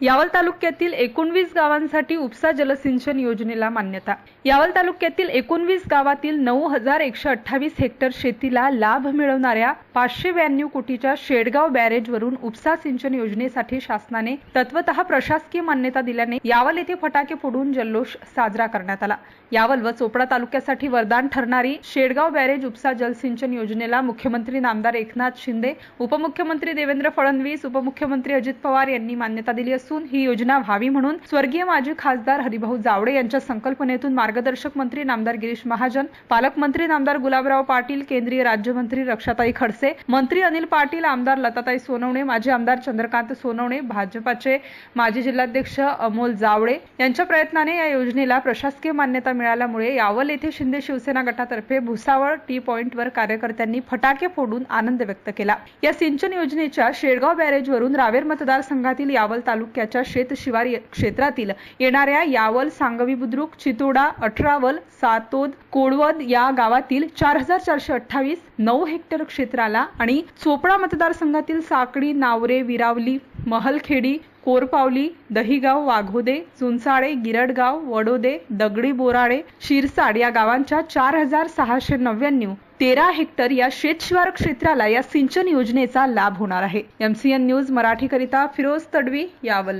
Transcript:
यावल तालुक्यातील 19 गावांसाठी उपसा जलसिंचन योजनेला मान्यता। यावल तालुक्यातील 19 गावातील 9128 हेक्टर शेतीला लाभ मिळवणाऱ्या 592 कोटीच्या शेडगाव बॅरेजवरून उपसा सिंचन योजनेसाठी शासनाने तत्वतः प्रशासकीय मान्यता दिल्याने यावल येथे फटाके फोडून जल्लोष साजरा करण्यात आला। यावल व चोपडा तालुक्यासाठी वरदान ठरणारी शेडगाव बॅरेज उपसा जलसिंचन योजनेला मुख्यमंत्री नामदार एकनाथ शिंदे, उपमुख्यमंत्री देवेंद्र फडणवीस, उपमुख्यमंत्री अजित पवार यांनी मान्यता दिली असून ही योजना व्हावी म्हणून स्वर्गीय माजी खासदार हरिभाऊ जावळे यांच्या संकल्पनेतून मार्गदर्शक मंत्री नामदार गिरीश महाजन, पालकमंत्री नामदार गुलाबराव पाटील, केंद्रीय राज्यमंत्री रक्षाताई खडसे, मंत्री अनिल पाटील, आमदार लताताई सोनवणे, माजी आमदार चंद्रकांत सोनवणे, भाजपाचे माजी जिल्हाध्यक्ष अमोल जावळे यांच्या प्रयत्नाने या योजनेला प्रशासकीय मान्यता मिळाल्यामुळे यावल येथे शिंदे शिवसेना गटातर्फे भुसावळ टी पॉइंटवर कार्यकर्त्यांनी फटाके फोडून आनंद व्यक्त केला। या सिंचन योजनेच्या शेडगाव बॅरेजवरून रावेर मतदारसंघातील यावल तालुक्याच्या शेतशिवार क्षेत्रातील येणाऱ्या यावल, सांगवी बुद्रुक, चितोडा, अठरावल, सातोद, कोळवद या गावातील 4428 9 हेक्टर क्षेत्राला आणि चोपडा मतदारसंघातील साकडी, नावरे, विरावली, महलखेडी, कोरपावली, दहिगाव, वाघोदे, चुंचाळे, गिरडगाव, वडोदे, दगडी बोराळे, शिरसाड या गावांच्या 4699 13 हेक्टर या शेतशिवार क्षेत्राला या सिंचन योजनेचा लाभ होणार आहे। MCN न्यूज मराठी करिता फिरोज तडवी, यावल।